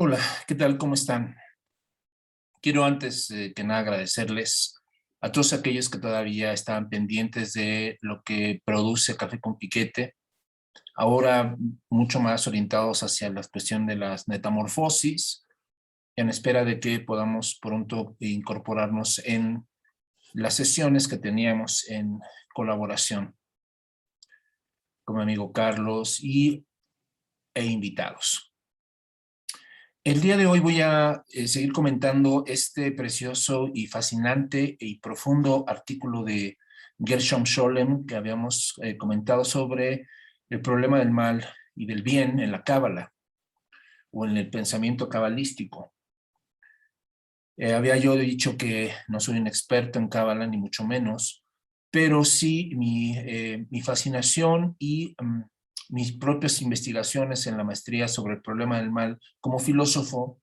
Hola, ¿qué tal? ¿Cómo están? Quiero antes que nada agradecerles a todos aquellos que todavía estaban pendientes de lo que produce Café con Piquete, ahora mucho más orientados hacia la cuestión de las metamorfosis, en espera de que podamos pronto incorporarnos en las sesiones que teníamos en colaboración con mi amigo Carlos e invitados. El día de hoy voy a seguir comentando este precioso y fascinante y profundo artículo de Gershom Scholem que habíamos comentado sobre el problema del mal y del bien en la cábala o en el pensamiento cabalístico. Había yo dicho que no soy un experto en cábala, ni mucho menos, pero sí mi fascinación y mis propias investigaciones en la maestría sobre el problema del mal como filósofo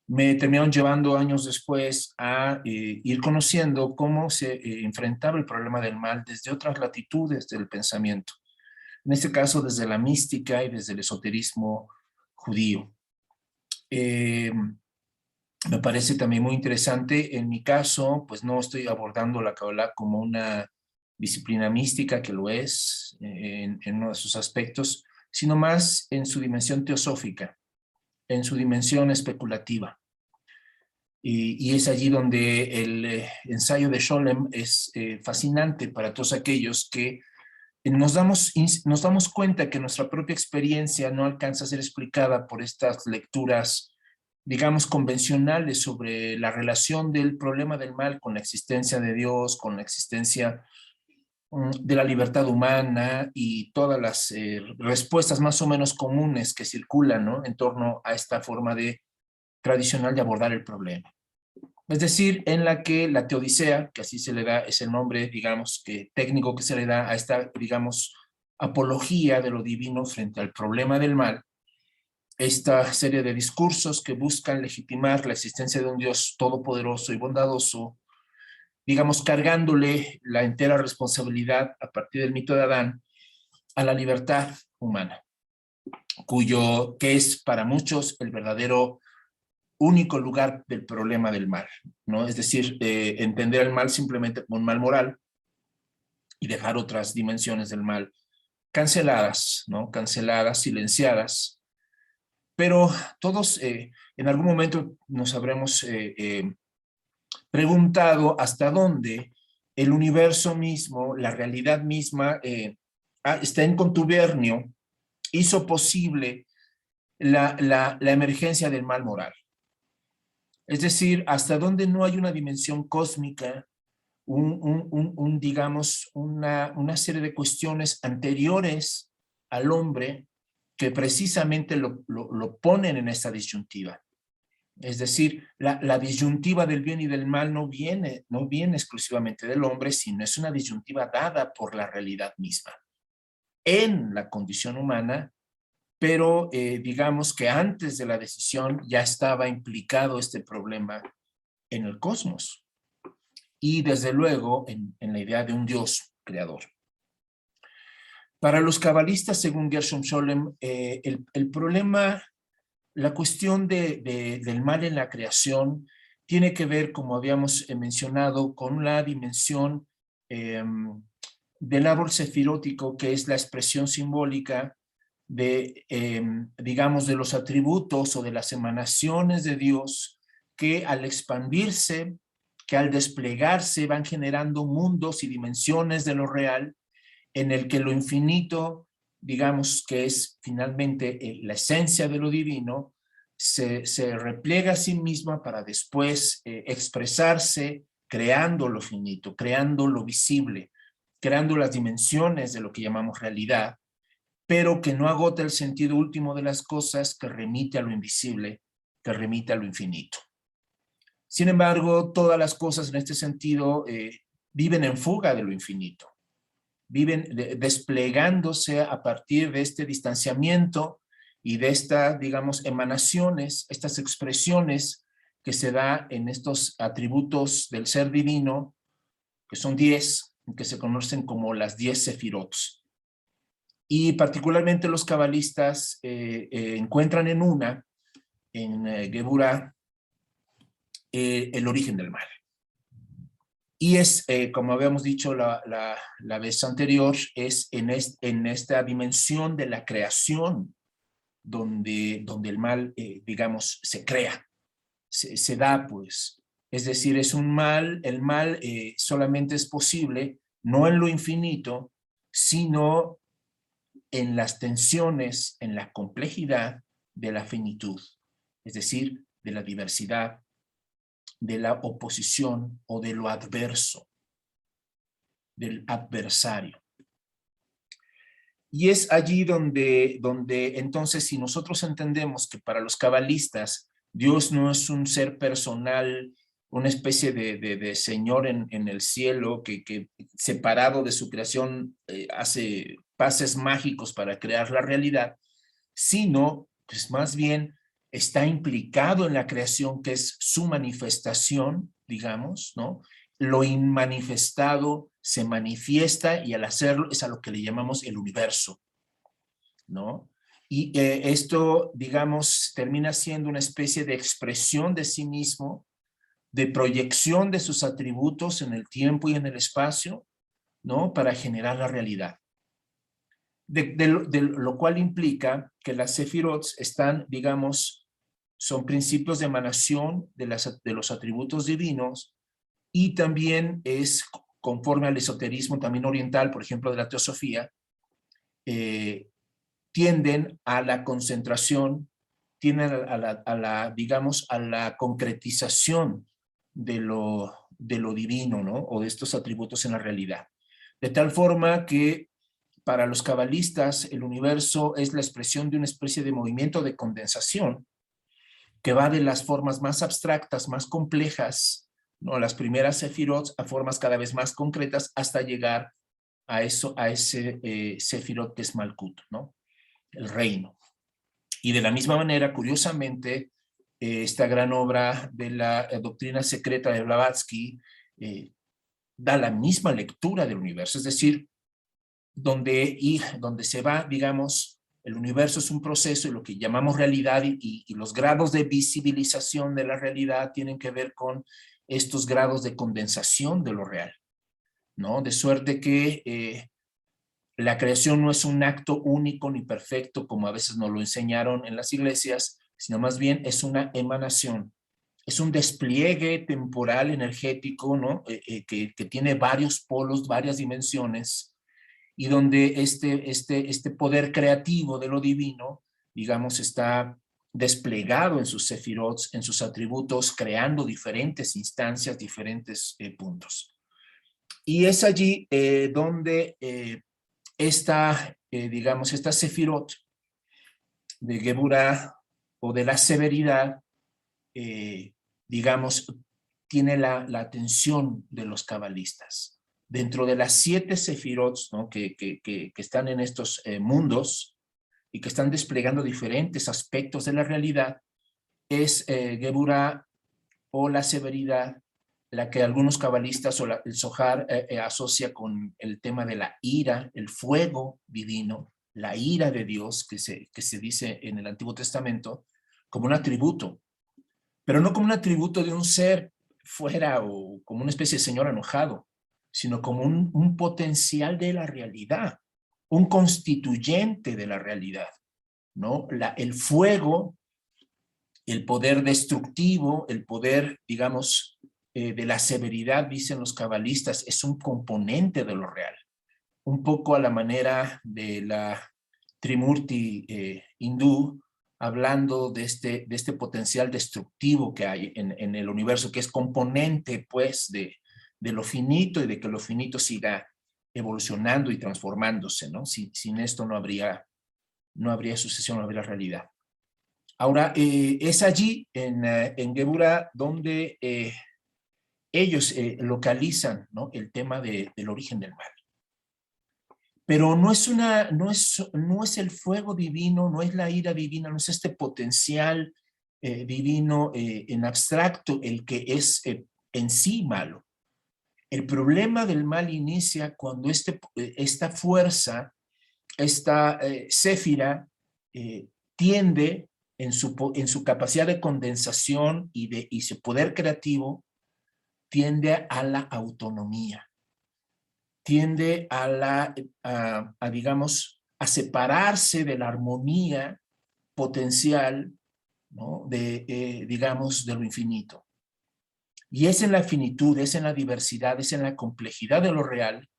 me terminaron llevando años después a ir conociendo cómo se enfrentaba el problema del mal desde otras latitudes del pensamiento. En este caso, desde la mística y desde el esoterismo judío. Me parece también muy interesante. En mi caso, pues no estoy abordando la Kabbalah como una disciplina mística, que lo es en uno de sus aspectos, sino más en su dimensión teosófica, en su dimensión especulativa. Y es allí donde el ensayo de Scholem es fascinante para todos aquellos que nos damos cuenta que nuestra propia experiencia no alcanza a ser explicada por estas lecturas, digamos, convencionales sobre la relación del problema del mal con la existencia de Dios, con la existencia de la libertad humana y todas las respuestas más o menos comunes que circulan, ¿no?, en torno a esta forma tradicional de abordar el problema. Es decir, en la que la teodicea, que así se le da, es el nombre, digamos, que técnico que se le da a esta, digamos, apología de lo divino frente al problema del mal, esta serie de discursos que buscan legitimar la existencia de un Dios todopoderoso y bondadoso, digamos, cargándole la entera responsabilidad a partir del mito de Adán a la libertad humana, que es para muchos el verdadero único lugar del problema del mal, ¿no? Es decir, entender el mal simplemente como un mal moral y dejar otras dimensiones del mal canceladas, ¿no? Canceladas, silenciadas, pero todos en algún momento nos habremos preguntado hasta dónde el universo mismo, la realidad misma, está en contubernio, hizo posible la emergencia del mal moral. Es decir, hasta dónde no hay una dimensión cósmica, digamos, una serie de cuestiones anteriores al hombre que precisamente lo ponen en esta disyuntiva. Es decir, la disyuntiva del bien y del mal no viene exclusivamente del hombre, sino es una disyuntiva dada por la realidad misma en la condición humana, pero digamos que antes de la decisión ya estaba implicado este problema en el cosmos y desde luego en la idea de un Dios creador. Para los cabalistas, según Gershom Scholem, el problema, la cuestión del mal en la creación tiene que ver, como habíamos mencionado, con la dimensión del árbol sefirótico, que es la expresión simbólica de, digamos, de los atributos o de las emanaciones de Dios que al expandirse, que al desplegarse van generando mundos y dimensiones de lo real, en el que lo infinito, digamos que es finalmente la esencia de lo divino, se repliega a sí misma para después expresarse creando lo finito, creando lo visible, creando las dimensiones de lo que llamamos realidad, pero que no agota el sentido último de las cosas, que remite a lo invisible, que remite a lo infinito. Sin embargo, todas las cosas en este sentido viven en fuga de lo infinito, viven desplegándose a partir de este distanciamiento y de estas, digamos, emanaciones, estas expresiones que se da en estos atributos del ser divino, que son 10, que se conocen como las 10 sefirots. Y particularmente los cabalistas encuentran en una Geburah el origen del mal. Y es, como habíamos dicho la vez anterior, es en esta dimensión de la creación donde el mal, digamos, se crea, se da, pues. Es decir, es un mal, el mal solamente es posible, no en lo infinito, sino en las tensiones, en la complejidad de la finitud, es decir, de la diversidad, de la oposición o de lo adverso, del adversario. Y es allí donde entonces, si nosotros entendemos que para los cabalistas Dios no es un ser personal, una especie de señor en el cielo que separado de su creación hace pases mágicos para crear la realidad, sino pues más bien está implicado en la creación, que es su manifestación, digamos, ¿no? Lo inmanifestado se manifiesta y al hacerlo es a lo que le llamamos el universo, ¿no? Y esto, digamos, termina siendo una especie de expresión de sí mismo, de proyección de sus atributos en el tiempo y en el espacio, ¿no? Para generar la realidad. De lo cual implica que las sefirot están, digamos, son principios de emanación de los atributos divinos y también es conforme al esoterismo también oriental, por ejemplo, de la teosofía, tienden a la concentración, tienden digamos, a la concretización de lo divino, ¿no? O de estos atributos en la realidad. De tal forma que para los cabalistas el universo es la expresión de una especie de movimiento de condensación que va de las formas más abstractas, más complejas, ¿no? Las primeras sefirot, a formas cada vez más concretas hasta llegar a ese sefirot que es Malkut, ¿no? El reino. Y de la misma manera, curiosamente, esta gran obra de la doctrina secreta de Blavatsky da la misma lectura del universo, es decir, donde se va, digamos, el universo es un proceso y lo que llamamos realidad y los grados de visibilización de la realidad tienen que ver con estos grados de condensación de lo real, ¿no? De suerte que la creación no es un acto único ni perfecto como a veces nos lo enseñaron en las iglesias, sino más bien es una emanación, es un despliegue temporal energético, ¿no? Que tiene varios polos, varias dimensiones, y donde este poder creativo de lo divino, digamos, está desplegado en sus sefirots, en sus atributos, creando diferentes instancias, diferentes puntos. Y es allí donde digamos, esta sefirot de Geburah o de la severidad, digamos, tiene la atención de los cabalistas. Dentro de las 7 sefirot, ¿no? que están en estos mundos y que están desplegando diferentes aspectos de la realidad, es Geburah o la severidad, la que algunos cabalistas o el Zohar asocia con el tema de la ira, el fuego divino, la ira de Dios que se dice en el Antiguo Testamento como un atributo, pero no como un atributo de un ser fuera o como una especie de señor enojado, sino como un potencial de la realidad, un constituyente de la realidad, ¿no? El fuego, el poder destructivo, el poder, digamos, de la severidad, dicen los cabalistas, es un componente de lo real. Un poco a la manera de la Trimurti hindú, hablando de este potencial destructivo que hay en el universo, que es componente, pues, de lo finito y de que lo finito siga evolucionando y transformándose, ¿no? Sin esto no habría sucesión, no habría realidad. Ahora, es allí, en Geburah, donde ellos localizan, ¿no? El tema del origen del mal. Pero no es el fuego divino, no es la ira divina, no es este potencial divino en abstracto el que es en sí malo. El problema del mal inicia cuando esta fuerza, esta séfira, tiende en su capacidad de condensación y su poder creativo, tiende a la autonomía, tiende digamos, a separarse de la armonía potencial, ¿no? Digamos, de lo infinito. Y es en la finitud, es en la diversidad, es en la complejidad de lo real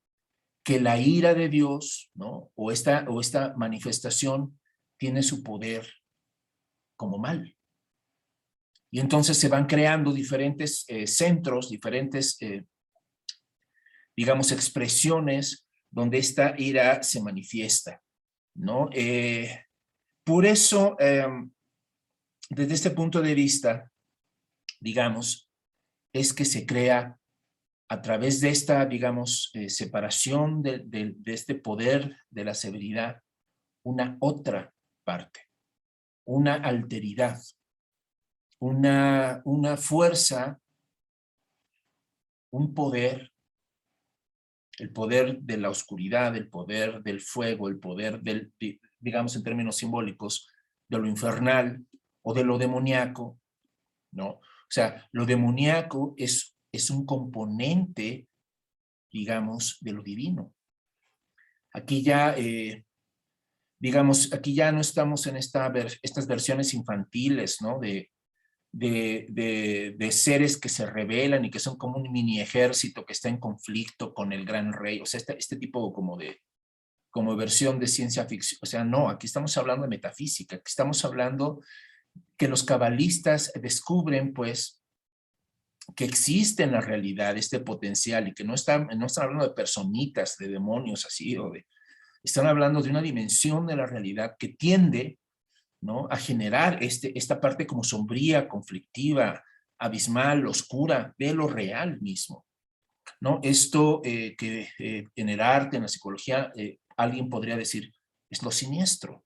que la ira de Dios, ¿no? o esta manifestación tiene su poder como mal. Y entonces se van creando diferentes centros, diferentes, digamos, expresiones donde esta ira se manifiesta, ¿no? Por eso, desde este punto de vista, digamos, es que se crea a través de esta, digamos, separación de este poder de la severidad, una otra parte, una alteridad, una fuerza, un poder, el poder de la oscuridad, el poder del fuego, el poder digamos en términos simbólicos, de lo infernal o de lo demoníaco, ¿no? O sea, lo demoníaco es un componente, digamos, de lo divino. Aquí ya, digamos, aquí ya no estamos en estas versiones infantiles, ¿no? De seres que se rebelan y que son como un mini ejército que está en conflicto con el gran rey. O sea, este tipo como versión de ciencia ficción. O sea, no, aquí estamos hablando de metafísica, aquí estamos hablando que los cabalistas descubren, pues, que existe en la realidad este potencial y que no están hablando de personitas, de demonios así, están hablando de una dimensión de la realidad que tiende, ¿no?, a generar esta parte como sombría, conflictiva, abismal, oscura, de lo real mismo, ¿no? Esto que en el arte, en la psicología, alguien podría decir, es lo siniestro,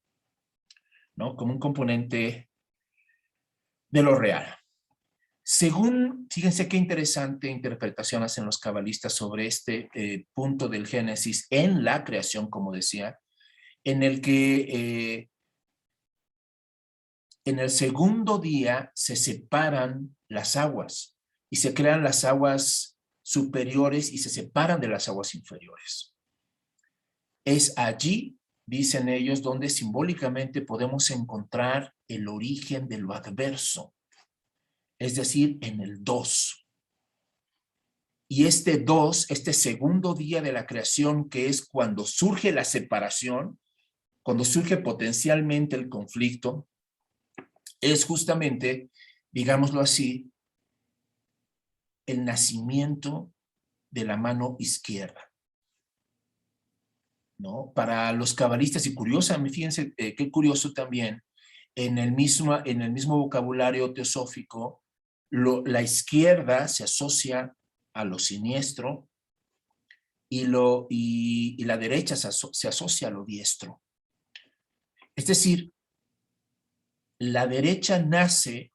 ¿no? Como un componente de lo real. Fíjense qué interesante interpretación hacen los cabalistas sobre este punto del Génesis en la creación, como decía, en el que en el segundo día se separan las aguas y se crean las aguas superiores y se separan de las aguas inferiores. Es allí, dicen ellos, donde simbólicamente podemos encontrar el origen de lo adverso, es decir, en el 2. Y este 2, este segundo día de la creación, que es cuando surge la separación, cuando surge potencialmente el conflicto, es justamente, digámoslo así, el nacimiento de la mano izquierda, ¿no? Para los cabalistas, y curiosamente, fíjense qué curioso también, en el mismo vocabulario teosófico, la izquierda se asocia a lo siniestro y la derecha se asocia a lo diestro. Es decir, la derecha nace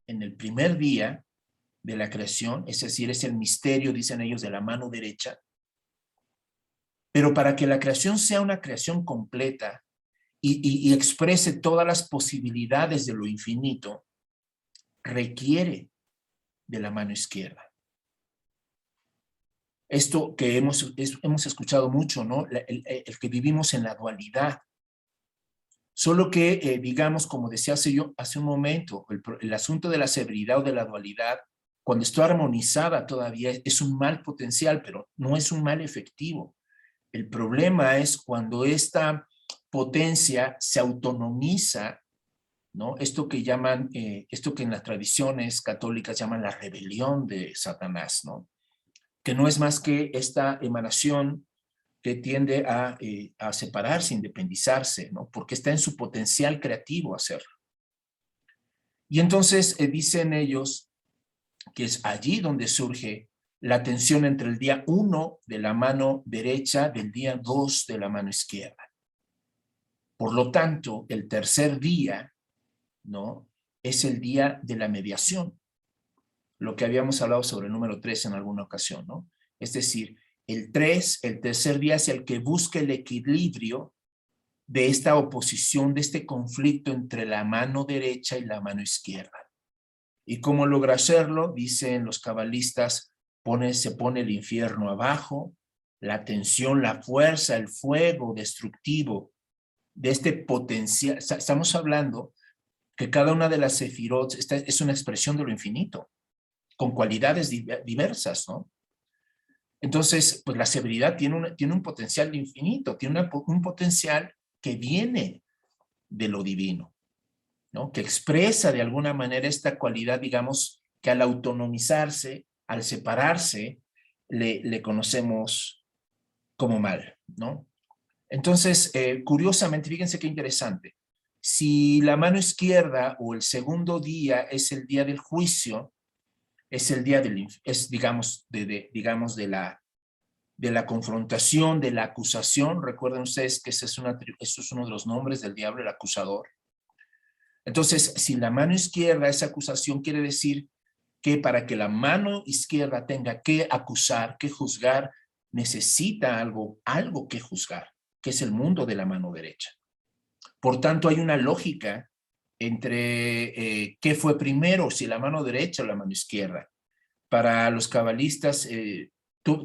en el primer día de la creación, es decir, es el misterio, dicen ellos, de la mano derecha. Pero para que la creación sea una creación completa y exprese todas las posibilidades de lo infinito, requiere de la mano izquierda. Esto que hemos escuchado mucho, ¿no? El que vivimos en la dualidad. Solo que, digamos, como decía hace un momento, el asunto de la severidad o de la dualidad, cuando está armonizada todavía, es un mal potencial, pero no es un mal efectivo. El problema es cuando esta potencia se autonomiza, ¿no? Esto que en las tradiciones católicas llaman la rebelión de Satanás, ¿no? Que no es más que esta emanación que tiende a separarse, independizarse, ¿no? Porque está en su potencial creativo hacerlo. Y entonces dicen ellos que es allí donde surge la tensión entre el día 1 de la mano derecha del día 2 de la mano izquierda. Por lo tanto, el tercer día, ¿no?, es el día de la mediación, lo que habíamos hablado sobre el número 3 en alguna ocasión, ¿no? Es decir, el 3, el tercer día, es el que busca el equilibrio de esta oposición, de este conflicto entre la mano derecha y la mano izquierda. ¿Y cómo logra hacerlo? Dicen los cabalistas, se pone el infierno abajo, la tensión, la fuerza, el fuego destructivo de este potencial. Estamos hablando que cada una de las sefirot es una expresión de lo infinito, con cualidades diversas, ¿no? Entonces, pues la severidad tiene un potencial infinito, tiene un potencial que viene de lo divino, ¿no? Que expresa de alguna manera esta cualidad, digamos, que al autonomizarse, al separarse, le conocemos como mal, ¿no? Entonces, curiosamente, fíjense qué interesante. Si la mano izquierda o el segundo día es el día del juicio, es el día digamos, de la confrontación, de la acusación. Recuerden ustedes que eso es uno de los nombres del diablo, el acusador. Entonces, si la mano izquierda es acusación, quiere decir que para que la mano izquierda tenga que acusar, que juzgar, necesita algo que juzgar, que es el mundo de la mano derecha. Por tanto, hay una lógica entre qué fue primero, si la mano derecha o la mano izquierda. Para los cabalistas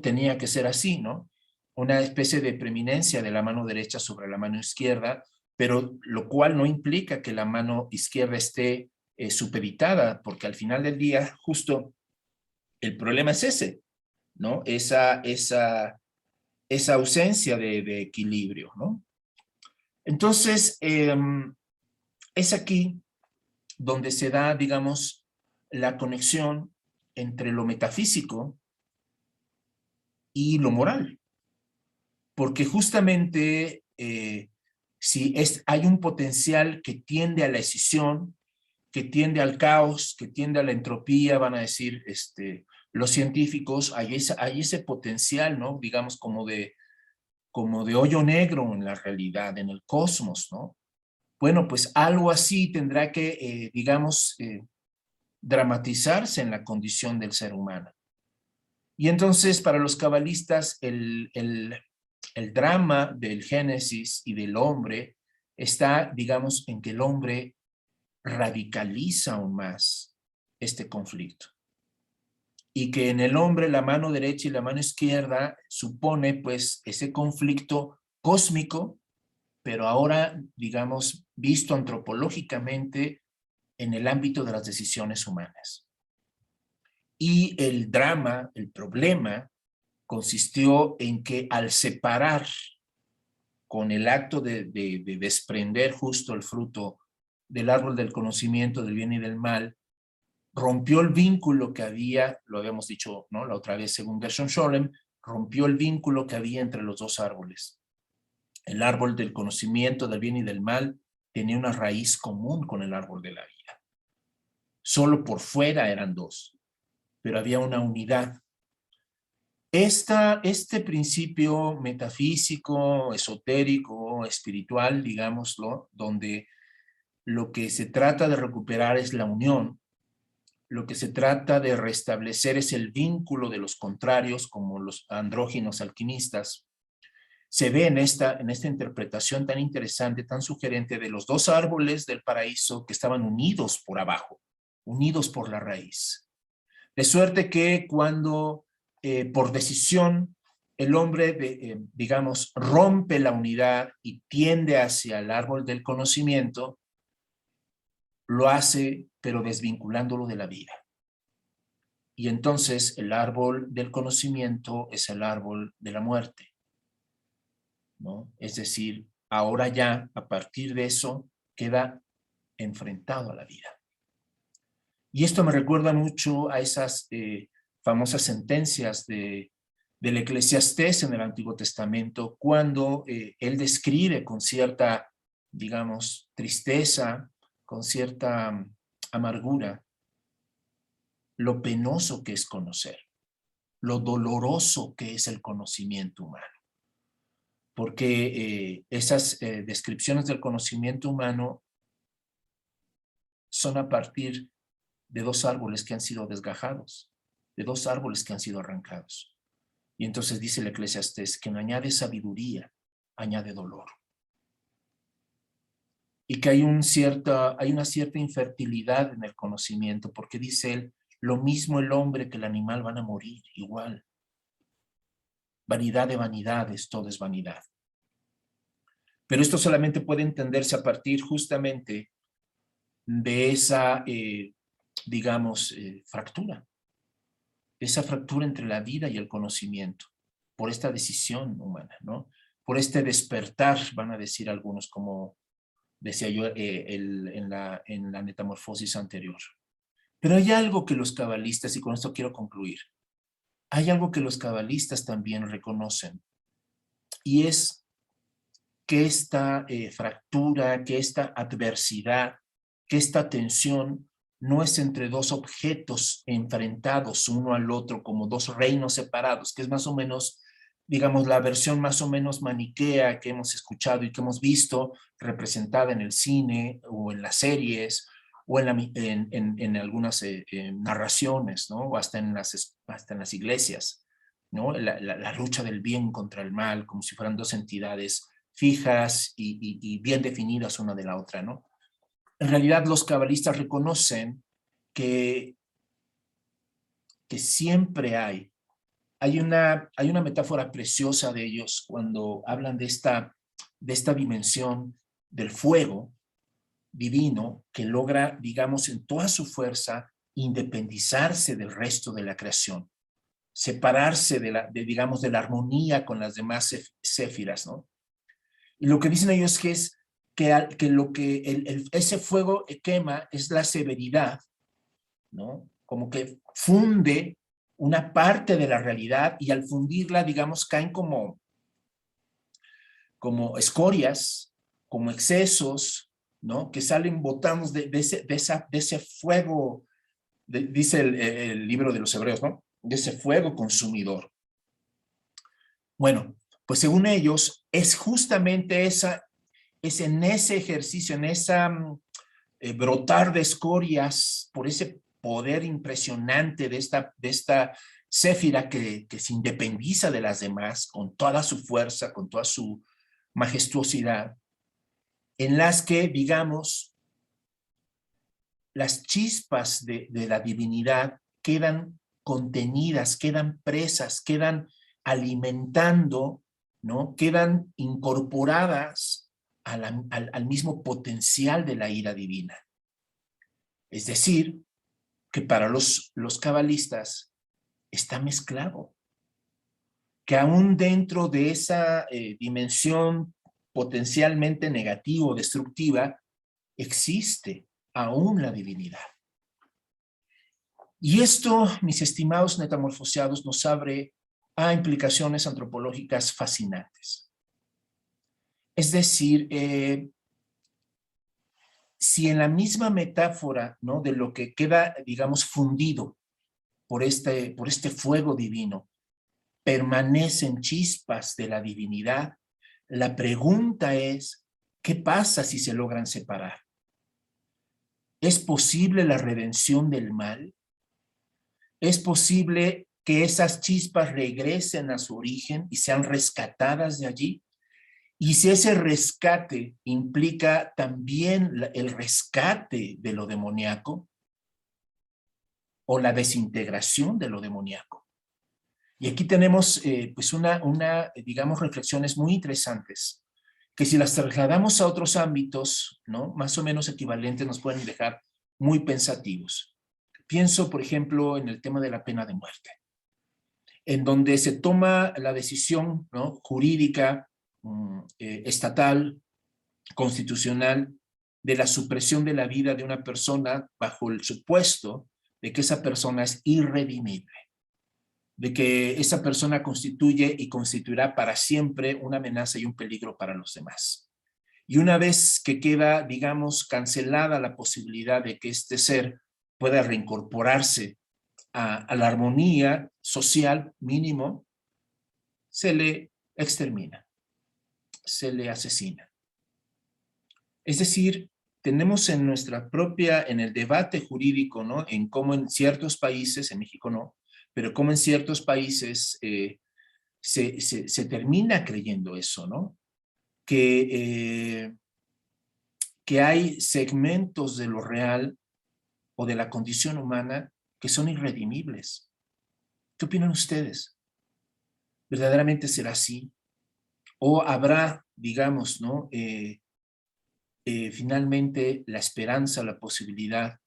tenía que ser así, ¿no? Una especie de preeminencia de la mano derecha sobre la mano izquierda, pero lo cual no implica que la mano izquierda esté supeditada, porque al final del día justo el problema es ese, ¿no? Esa ausencia de equilibrio, ¿no? Entonces, es aquí donde se da, digamos, la conexión entre lo metafísico y lo moral. Porque justamente si hay un potencial que tiende a la escisión, que tiende al caos, que tiende a la entropía, van a decir los científicos, hay ese potencial, ¿no? Digamos, como de hoyo negro en la realidad, en el cosmos, ¿no? Bueno, pues algo así tendrá que, digamos, dramatizarse en la condición del ser humano. Y entonces, para los cabalistas, el drama del Génesis y del hombre está, digamos, en que el hombre radicaliza aún más este conflicto. Y que en el hombre la mano derecha y la mano izquierda supone, pues, ese conflicto cósmico, pero ahora, digamos, visto antropológicamente en el ámbito de las decisiones humanas. Y el drama, el problema, consistió en que al separar con el acto de desprender justo el fruto del árbol del conocimiento del bien y del mal, rompió el vínculo que había, lo habíamos dicho, ¿no?, la otra vez según Gershom Scholem, rompió el vínculo que había entre los dos árboles. El árbol del conocimiento del bien y del mal tenía una raíz común con el árbol de la vida. Solo por fuera eran dos, pero había una unidad. Este principio metafísico, esotérico, espiritual, digámoslo, donde lo que se trata de recuperar es la unión, lo que se trata de restablecer es el vínculo de los contrarios, como los andróginos alquimistas, se ve en esta interpretación tan interesante, tan sugerente de los dos árboles del paraíso que estaban unidos por abajo, unidos por la raíz. De suerte que cuando por decisión el hombre, digamos, rompe la unidad y tiende hacia el árbol del conocimiento, lo hace, pero desvinculándolo de la vida. Y entonces el árbol del conocimiento es el árbol de la muerte, ¿no? Es decir, ahora ya, a partir de eso, queda enfrentado a la vida. Y esto me recuerda mucho a esas famosas sentencias del Eclesiastés en el Antiguo Testamento, cuando él describe con cierta, digamos, tristeza, con cierta amargura, lo penoso que es conocer, lo doloroso que es el conocimiento humano. Porque esas descripciones del conocimiento humano son a partir de dos árboles que han sido desgajados, de dos árboles que han sido arrancados. Y entonces dice el Eclesiastés que no añade sabiduría, añade dolor. y que hay una cierta infertilidad en el conocimiento, porque dice él, lo mismo el hombre que el animal van a morir, igual. Vanidad de vanidades, todo es vanidad. Pero esto solamente puede entenderse a partir justamente de esa, digamos, fractura. Esa fractura entre la vida y el conocimiento, por esta decisión humana, ¿no? Por este despertar, van a decir algunos, como decía yo en la metamorfosis anterior. Pero hay algo que los cabalistas, y con esto quiero concluir, hay algo que los cabalistas también reconocen, y es que esta fractura, que esta adversidad, que esta tensión no es entre dos objetos enfrentados uno al otro como dos reinos separados, que es más o menos, digamos, la versión más o menos maniquea que hemos escuchado y que hemos visto representada en el cine o en las series o en algunas narraciones, ¿no? O hasta en las iglesias, ¿no? La lucha del bien contra el mal, como si fueran dos entidades fijas y bien definidas una de la otra, ¿no? En realidad los cabalistas reconocen que siempre hay una metáfora preciosa de ellos cuando hablan de esta dimensión del fuego divino que logra, digamos, en toda su fuerza, independizarse del resto de la creación, separarse digamos, de la armonía con las demás céfiras, ¿no? Y lo que dicen ellos es que lo que ese fuego quema es la severidad, ¿no? Como que funde una parte de la realidad y al fundirla, digamos, caen como escorias, como excesos, ¿no? Que salen botados de ese fuego, dice el libro de los Hebreos, ¿no? De ese fuego consumidor. Bueno, pues según ellos, es justamente es en ese ejercicio, en esa brotar de escorias por ese poder impresionante de esta céfira que se independiza de las demás con toda su fuerza, con toda su majestuosidad, en las que, digamos, las chispas de la divinidad quedan contenidas, quedan presas, quedan alimentando, ¿no? Quedan incorporadas al mismo potencial de la ira divina. Es decir, que para los cabalistas está mezclado, que aún dentro de esa dimensión potencialmente negativa o destructiva, existe aún la divinidad. Y esto, mis estimados metamorfoseados, nos abre a implicaciones antropológicas fascinantes. Es decir, si en la misma metáfora, ¿no?, de lo que queda, digamos, fundido por este fuego divino, permanecen chispas de la divinidad, la pregunta es, ¿qué pasa si se logran separar? ¿Es posible la redención del mal? ¿Es posible que esas chispas regresen a su origen y sean rescatadas de allí? Y si ese rescate implica también el rescate de lo demoníaco o la desintegración de lo demoníaco. Y aquí tenemos pues digamos, reflexiones muy interesantes que si las trasladamos a otros ámbitos, ¿no?, más o menos equivalentes, nos pueden dejar muy pensativos. Pienso, por ejemplo, en el tema de la pena de muerte, en donde se toma la decisión, ¿no?, jurídica, estatal, constitucional, de la supresión de la vida de una persona bajo el supuesto de que esa persona es irredimible, de que esa persona constituye y constituirá para siempre una amenaza y un peligro para los demás. Y una vez que queda, digamos, cancelada la posibilidad de que este ser pueda reincorporarse a la armonía social mínimo, se le extermina, se le asesina. Es decir, tenemos en el debate jurídico, ¿no?, en cómo en ciertos países, en México no, pero cómo en ciertos países se termina creyendo eso, ¿no? Que que hay segmentos de lo real o de la condición humana que son irredimibles. ¿Qué opinan ustedes? ¿Verdaderamente será así? ¿O habrá, digamos, ¿no? Finalmente la esperanza, la posibilidad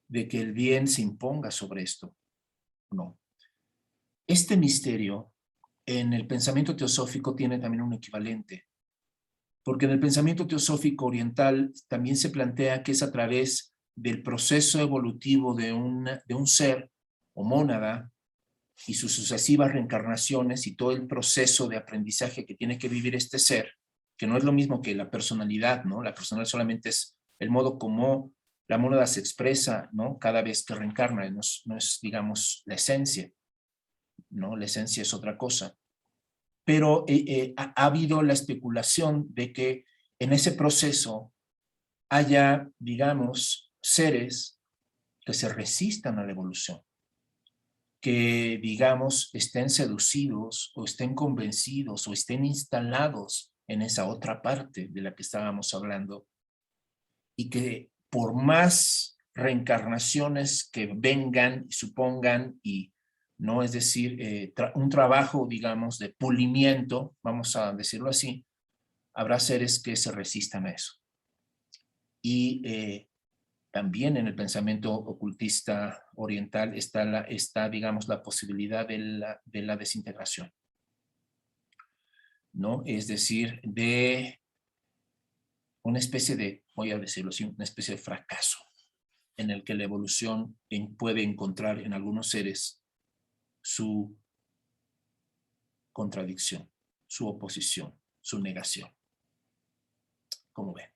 de que el bien se imponga sobre esto? No. Este misterio en el pensamiento teosófico tiene también un equivalente, porque en el pensamiento teosófico oriental también se plantea que es a través del proceso evolutivo de un ser o mónada y sus sucesivas reencarnaciones y todo el proceso de aprendizaje que tiene que vivir este ser, que no es lo mismo que la personalidad, ¿no? La personalidad solamente es el modo como la mónada se expresa, ¿no? Cada vez que reencarna, no es, digamos, la esencia, ¿no? La esencia es otra cosa. Pero ha habido la especulación de que en ese proceso haya, digamos, seres que se resistan a la evolución, que, digamos, estén seducidos o estén convencidos o estén instalados en esa otra parte de la que estábamos hablando y que por más reencarnaciones que vengan y supongan y no, es decir, un trabajo, digamos, de pulimiento, vamos a decirlo así, habrá seres que se resistan a eso. Y también en el pensamiento ocultista oriental está, digamos, la posibilidad de la desintegración, ¿no? Es decir, de una especie de, voy a decirlo así, una especie de fracaso en el que la evolución puede encontrar en algunos seres su contradicción, su oposición, su negación. ¿Cómo ven?